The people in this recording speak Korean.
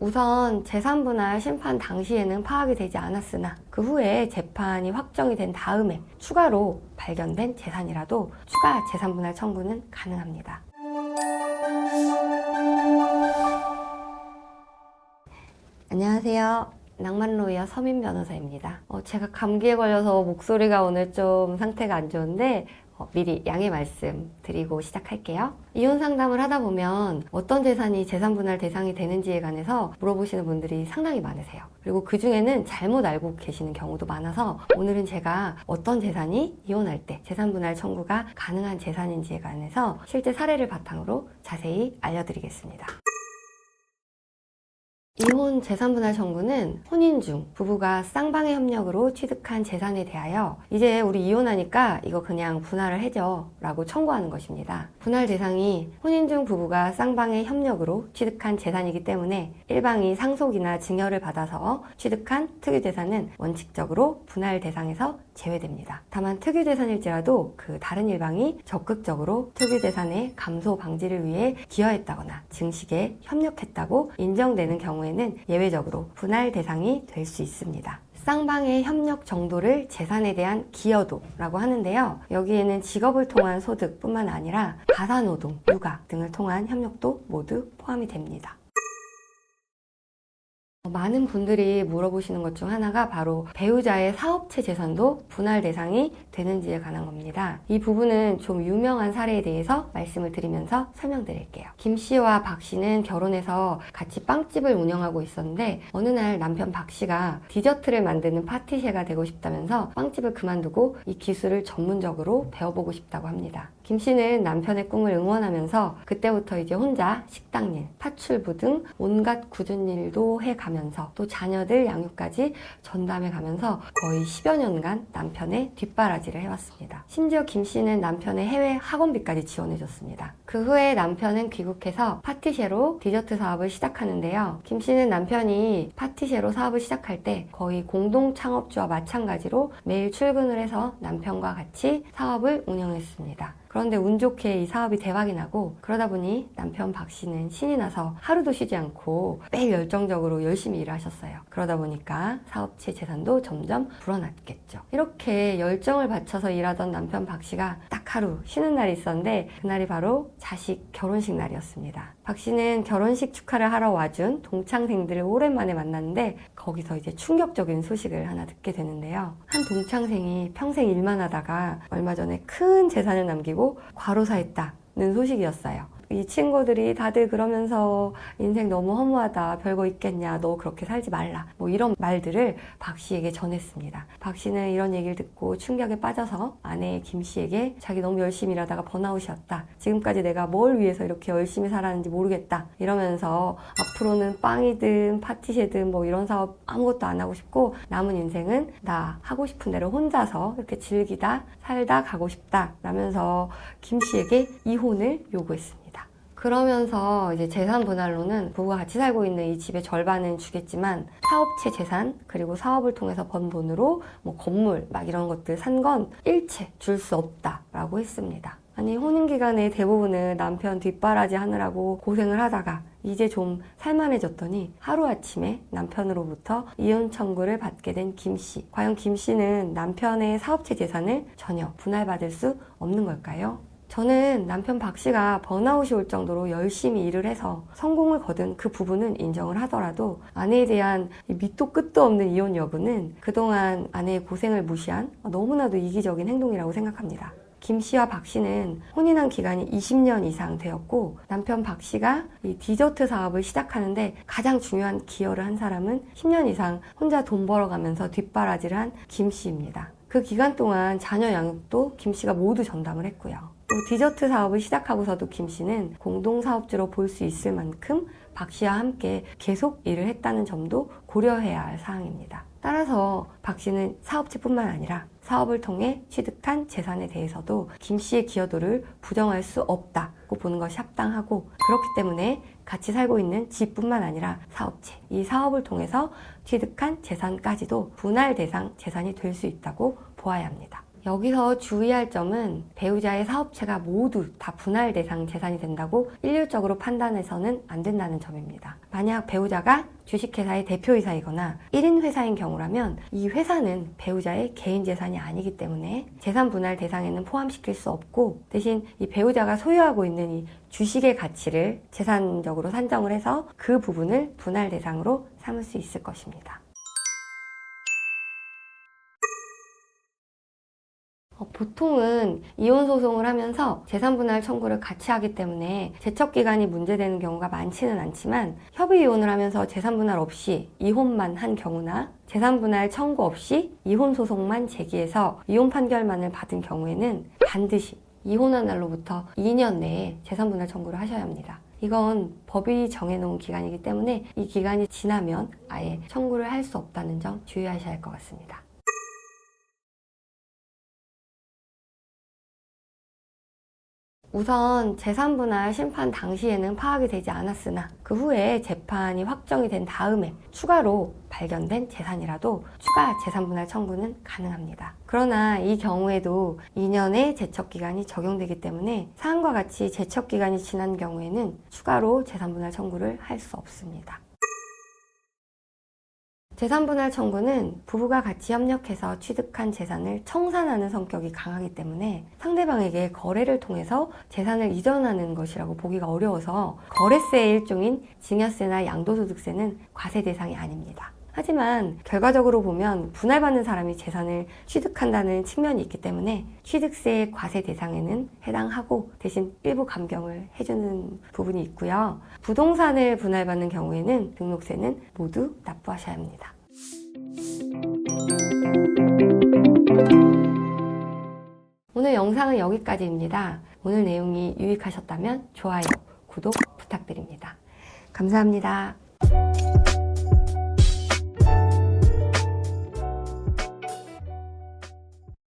우선 재산분할 심판 당시에는 파악이 되지 않았으나 그 후에 재판이 확정이 된 다음에 추가로 발견된 재산이라도 추가 재산분할 청구는 가능합니다. 안녕하세요. 낭만로이어 서민 변호사입니다. 제가 감기에 걸려서 목소리가 오늘 좀 상태가 안 좋은데 미리 양해 말씀 드리고 시작할게요. 이혼 상담을 하다 보면 어떤 재산이 재산분할 대상이 되는지에 관해서 물어보시는 분들이 상당히 많으세요. 그리고 그 중에는 잘못 알고 계시는 경우도 많아서 오늘은 제가 어떤 재산이 이혼할 때 재산분할 청구가 가능한 재산인지에 관해서 실제 사례를 바탕으로 자세히 알려드리겠습니다. 이혼 재산분할 청구는 혼인 중 부부가 쌍방의 협력으로 취득한 재산에 대하여 이제 우리 이혼하니까 이거 그냥 분할을 해줘 라고 청구하는 것입니다. 분할 대상이 혼인 중 부부가 쌍방의 협력으로 취득한 재산이기 때문에 일방이 상속이나 증여를 받아서 취득한 특유재산은 원칙적으로 분할 대상에서 제외됩니다. 다만 특유재산일지라도 그 다른 일방이 적극적으로 특유재산의 감소 방지를 위해 기여했다거나 증식에 협력했다고 인정되는 경우에는 예외적으로 분할 대상이 될 수 있습니다. 쌍방의 협력 정도를 재산에 대한 기여도라고 하는데요. 여기에는 직업을 통한 소득뿐만 아니라 가사노동, 육아 등을 통한 협력도 모두 포함이 됩니다. 많은 분들이 물어보시는 것 중 하나가 바로 배우자의 사업체 재산도 분할 대상이 되는지에 관한 겁니다. 이 부분은 좀 유명한 사례에 대해서 말씀을 드리면서 설명드릴게요. 김 씨와 박 씨는 결혼해서 같이 빵집을 운영하고 있었는데 어느 날 남편 박 씨가 디저트를 만드는 파티셰가 되고 싶다면서 빵집을 그만두고 이 기술을 전문적으로 배워보고 싶다고 합니다. 김 씨는 남편의 꿈을 응원하면서 그때부터 이제 혼자 식당일, 파출부 등 온갖 굳은 일도 해가면서 또 자녀들 양육까지 전담해가면서 거의 10여 년간 남편의 뒷바라지를 해왔습니다. 심지어 김 씨는 남편의 해외 학원비까지 지원해줬습니다. 그 후에 남편은 귀국해서 파티셰로 디저트 사업을 시작하는데요. 김 씨는 남편이 파티셰로 사업을 시작할 때 거의 공동 창업주와 마찬가지로 매일 출근을 해서 남편과 같이 사업을 운영했습니다. 그런데 운 좋게 이 사업이 대박이 나고 그러다 보니 남편 박 씨는 신이 나서 하루도 쉬지 않고 매일 열정적으로 열심히 일을 하셨어요. 그러다 보니까 사업체 재산도 점점 불어났겠죠. 이렇게 열정을 바쳐서 일하던 남편 박 씨가 딱 하루 쉬는 날이 있었는데 그날이 바로 자식 결혼식 날이었습니다. 박 씨는 결혼식 축하를 하러 와준 동창생들을 오랜만에 만났는데 거기서 이제 충격적인 소식을 하나 듣게 되는데요. 한 동창생이 평생 일만 하다가 얼마 전에 큰 재산을 남기고 과로사했다는 소식이었어요. 이 친구들이 다들 그러면서 인생 너무 허무하다, 별거 있겠냐, 너 그렇게 살지 말라, 뭐 이런 말들을 박 씨에게 전했습니다. 박 씨는 이런 얘기를 듣고 충격에 빠져서 아내 김 씨에게 자기 너무 열심히 일하다가 번아웃이었다, 지금까지 내가 뭘 위해서 이렇게 열심히 살았는지 모르겠다 이러면서 앞으로는 빵이든 파티셰든 뭐 이런 사업 아무것도 안 하고 싶고 남은 인생은 나 하고 싶은 대로 혼자서 이렇게 즐기다 살다 가고 싶다 라면서 김 씨에게 이혼을 요구했습니다. 그러면서 이제 재산 분할로는 부부가 같이 살고 있는 이 집의 절반은 주겠지만 사업체 재산 그리고 사업을 통해서 번 돈으로 뭐 건물 막 이런 것들 산 건 일체 줄 수 없다라고 했습니다. 아니 혼인 기간에 대부분은 남편 뒷바라지 하느라고 고생을 하다가 이제 좀 살만해졌더니 하루아침에 남편으로부터 이혼 청구를 받게 된 김 씨. 과연 김 씨는 남편의 사업체 재산을 전혀 분할받을 수 없는 걸까요? 저는 남편 박 씨가 번아웃이 올 정도로 열심히 일을 해서 성공을 거둔 그 부분은 인정을 하더라도 아내에 대한 밑도 끝도 없는 이혼 여부는 그동안 아내의 고생을 무시한 너무나도 이기적인 행동이라고 생각합니다. 김 씨와 박 씨는 혼인한 기간이 20년 이상 되었고 남편 박 씨가 이 디저트 사업을 시작하는데 가장 중요한 기여를 한 사람은 10년 이상 혼자 돈 벌어가면서 뒷바라지를 한 김 씨입니다. 그 기간 동안 자녀 양육도 김 씨가 모두 전담을 했고요. 또 디저트 사업을 시작하고서도 김 씨는 공동사업주로 볼 수 있을 만큼 박 씨와 함께 계속 일을 했다는 점도 고려해야 할 사항입니다. 따라서 박 씨는 사업체뿐만 아니라 사업을 통해 취득한 재산에 대해서도 김 씨의 기여도를 부정할 수 없다고 보는 것이 합당하고 그렇기 때문에 같이 살고 있는 집뿐만 아니라 사업체, 이 사업을 통해서 취득한 재산까지도 분할 대상 재산이 될 수 있다고 보아야 합니다. 여기서 주의할 점은 배우자의 사업체가 모두 다 분할 대상 재산이 된다고 일률적으로 판단해서는 안 된다는 점입니다. 만약 배우자가 주식회사의 대표이사이거나 1인 회사인 경우라면 이 회사는 배우자의 개인 재산이 아니기 때문에 재산 분할 대상에는 포함시킬 수 없고, 대신 이 배우자가 소유하고 있는 이 주식의 가치를 재산적으로 산정을 해서 그 부분을 분할 대상으로 삼을 수 있을 것입니다. 보통은 이혼 소송을 하면서 재산 분할 청구를 같이 하기 때문에 제척기간이 문제되는 경우가 많지는 않지만, 협의 이혼을 하면서 재산 분할 없이 이혼만 한 경우나 재산 분할 청구 없이 이혼 소송만 제기해서 이혼 판결만을 받은 경우에는 반드시 이혼한 날로부터 2년 내에 재산 분할 청구를 하셔야 합니다. 이건 법이 정해놓은 기간이기 때문에 이 기간이 지나면 아예 청구를 할 수 없다는 점 주의하셔야 할 것 같습니다. 우선 재산 분할 심판 당시에는 파악이 되지 않았으나 그 후에 재판이 확정이 된 다음에 추가로 발견된 재산이라도 추가 재산 분할 청구는 가능합니다. 그러나 이 경우에도 2년의 제척기간이 적용되기 때문에 사항과 같이 제척기간이 지난 경우에는 추가로 재산 분할 청구를 할 수 없습니다. 재산 분할 청구는 부부가 같이 협력해서 취득한 재산을 청산하는 성격이 강하기 때문에 상대방에게 거래를 통해서 재산을 이전하는 것이라고 보기가 어려워서 거래세의 일종인 증여세나 양도소득세는 과세 대상이 아닙니다. 하지만 결과적으로 보면 분할받는 사람이 재산을 취득한다는 측면이 있기 때문에 취득세 과세 대상에는 해당하고, 대신 일부 감경을 해주는 부분이 있고요. 부동산을 분할받는 경우에는 등록세는 모두 납부하셔야 합니다. 오늘 영상은 여기까지입니다. 오늘 내용이 유익하셨다면 좋아요, 구독 부탁드립니다. 감사합니다.